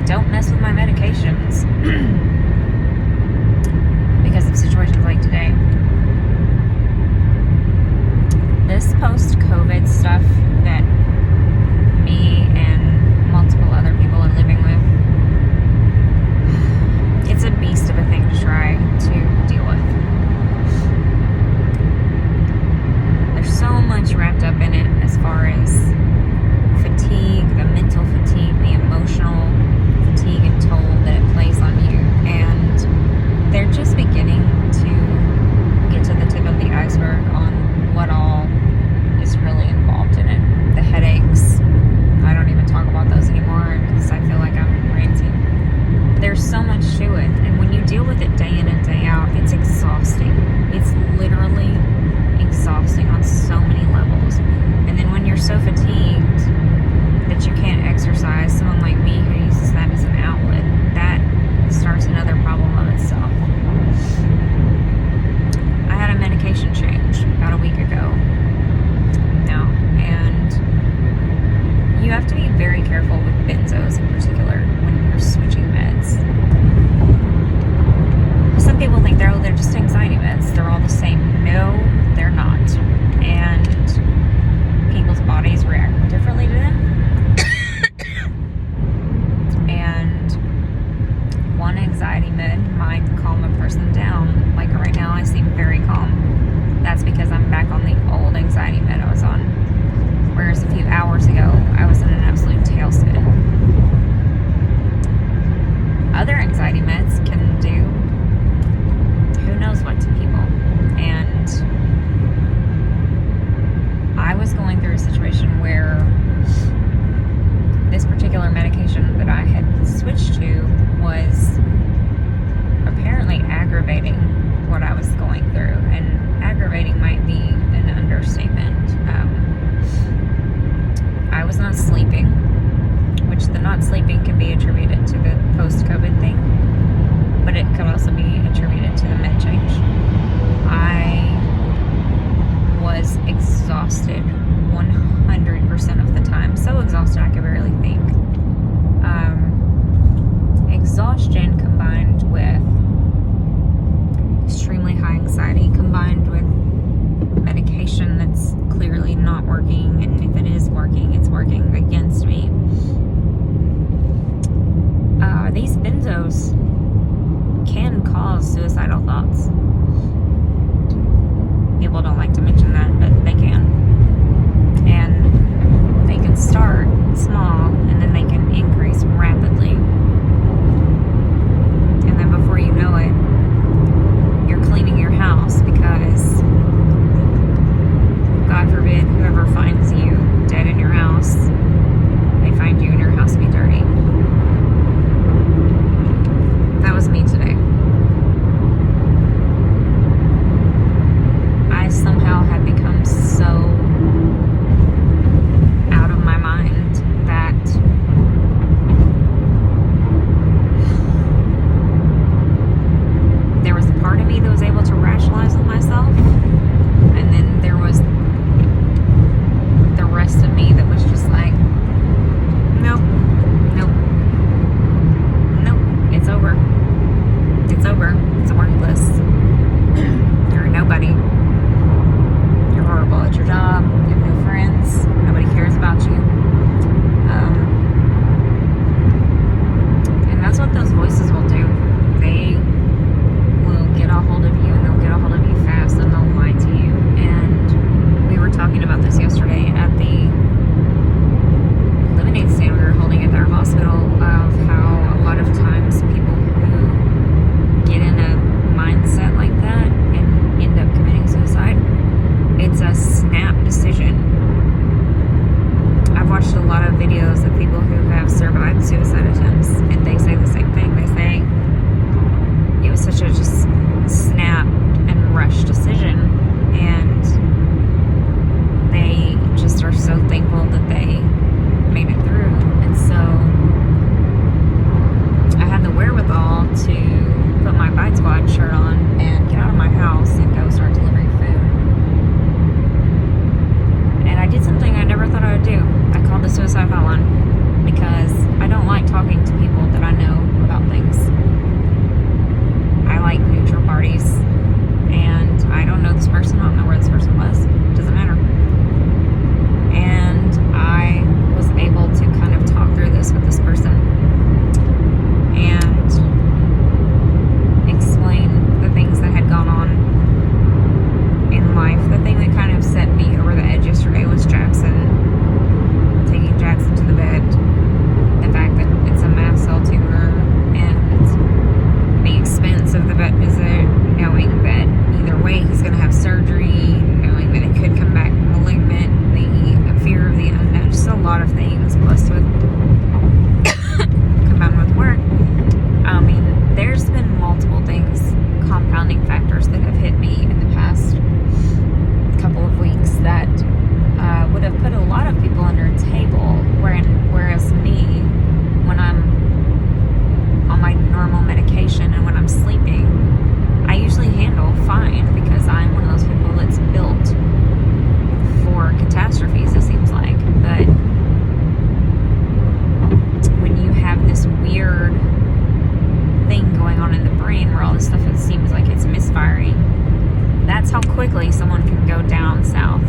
don't mess with my medications because of situations like today. This post-COVID stuff that me and multiple other people are living with, it's a beast of a thing to try to deal with. There's so much wrapped up in it as far as fatigue, the mental fatigue, the emotional fatigue and toll that it plays on you. And they're just beginning to get to the tip of the iceberg on what all is really involved in it. The headaches, I don't even talk about those anymore because I feel like I'm ranting. There's so much to it, and when you deal with it day in and day out, it's exhausting. It's literally exhausting on so many levels. And then when you're so fatigued that you can't exercise, someone like me who uses that as an outlet, that starts another problem of itself. I had a medication change about a week ago now, and you have to be very careful with benzos in particular when you're switching meds. Some people think they're just anxiety meds. They're all the same. No, they're not. And people's bodies react differently to them. And one anxiety med might calm a person down. Like right now, I seem very calm. That's because I'm back on the old anxiety med I was on. Whereas a few hours ago, I was in an absolute tailspin. Other anxiety meds can do who knows what to people. And I was going through a situation where this particular medication that I had switched to was apparently aggravating what I was going through. And aggravating might be an understatement. I was not sleeping, which the not sleeping can be attributed to the post-COVID thing, but it could also be attributed to the med change. I was exhausted 100% of the time. So exhausted I could barely think. Exhaustion combined with extremely high anxiety combined with medication that's clearly not working, and if it is working, it's working against me. These benzos can cause suicidal thoughts. People don't like to mention that, but they can. And they can start small, and then they can increase rapidly. And then before you know it, you're cleaning your house because, God forbid, whoever finds you dead in your house, they find you in your house to be dirty. That was me today. I somehow had become so out of my mind that how quickly someone can go down south.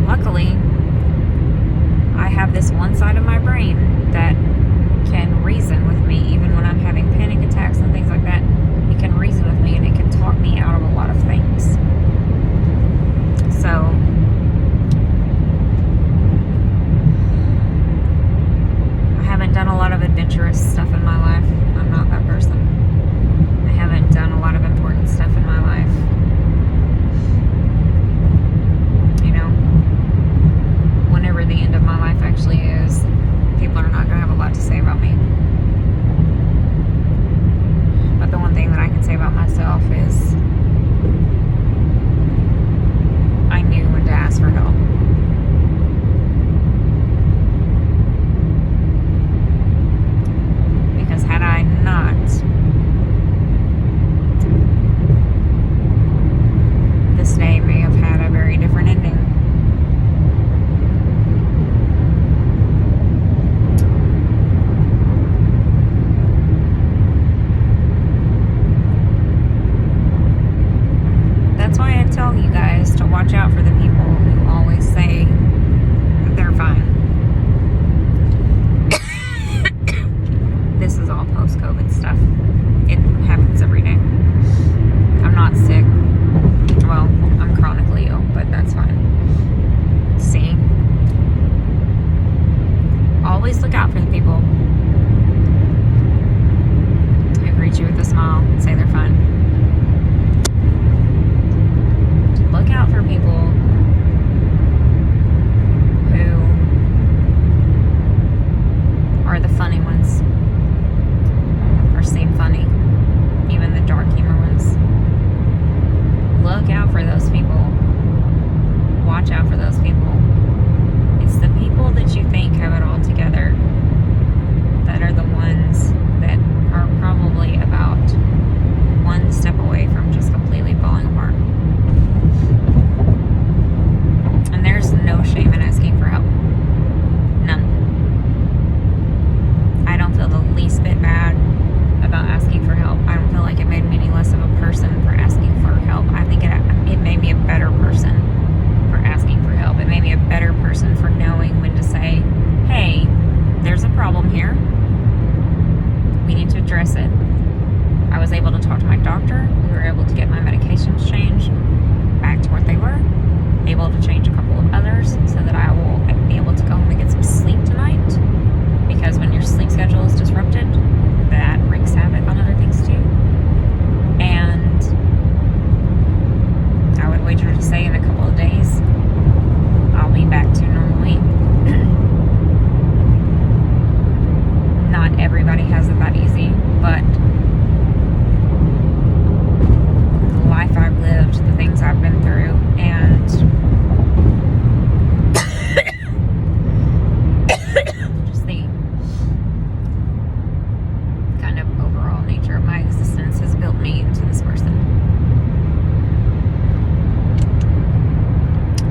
Luckily, I have this one side of my brain that can reason with me, even when I'm having panic attacks and things like that. It can reason with me and it can talk me out of a lot of things. So, I haven't done a lot of adventurous stuff in my life. I'm not that person. I haven't done a lot of important stuff in my life. You know, whenever the end of my life actually is, people are not going to have a lot to say about me. But the one thing that I can say about myself is I knew when to ask for help. Because had I not, this day may have had a very different ending. That's why I tell you guys to watch out for the people who always say that they're fine. This is all post-COVID stuff. It happens every day. I'm not sick. Well, I'm chronically ill, but that's fine. See? Always look out for the people who greet you with a smile and say they're fine. Look out for people who are the funny ones, or seem funny, even the dark humor ones. Look out for those people. Watch out for those people. It's the people that you think have it all together that are the ones that are probably about one step away from just completely falling apart. And there's no shame in asking for help. None. I don't feel the least bit bad about asking for help. I don't feel like it made me any less of a person for asking for help. I think it made me a better person for asking for help. It made me a better person for knowing when to say, hey, there's a problem here. We need to address it. I was able to talk to my doctor. We were able to get my medications changed back to what they were. Able to change a couple of others so that I will be able to go home and get some sleep tonight. Because when your sleep schedule is disrupted, that wreaks havoc on other things too. And I would wager to say in a couple of days, I'll be back to normal weight. Not everybody has it that easy, but the life I've lived, the things I've been through, and just the kind of overall nature of my existence has built me into this person.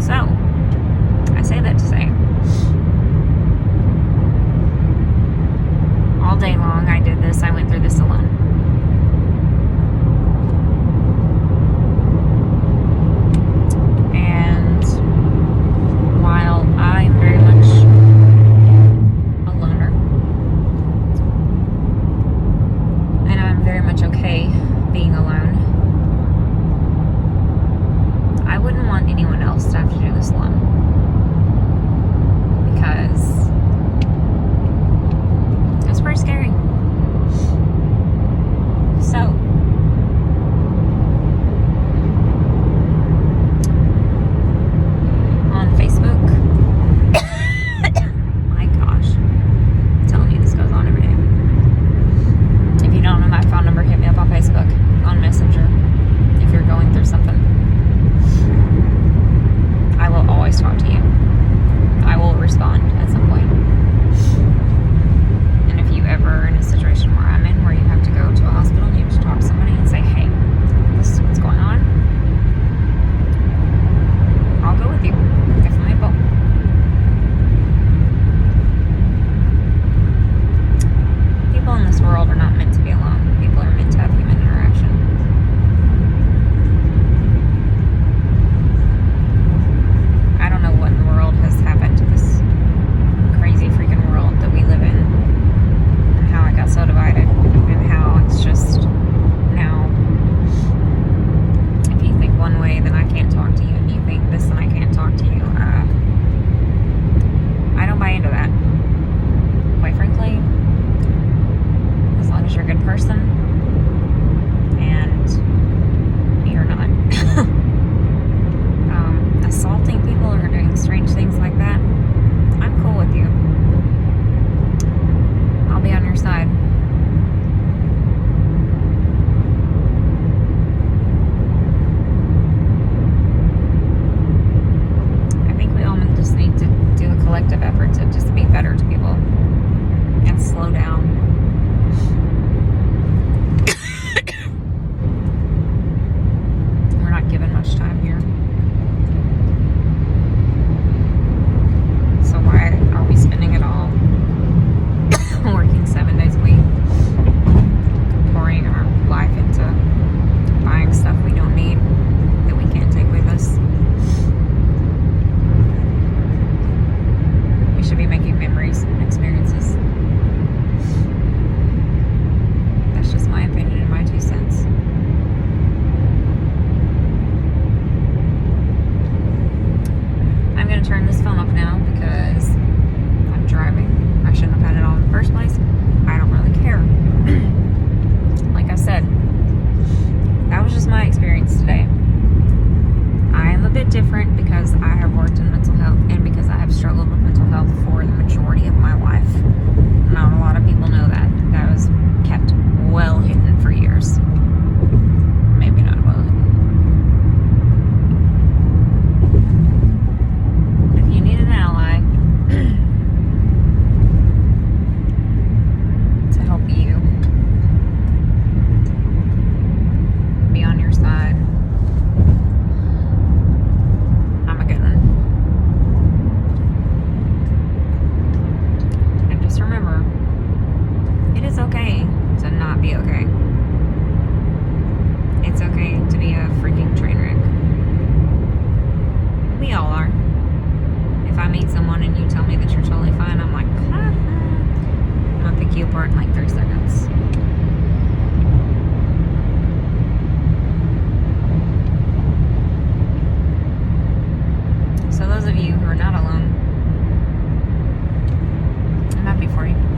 So, I say that to say, all day long I did this, I went through this alone. apart in like 3 seconds. So those of you who are not alone, I'm happy for you.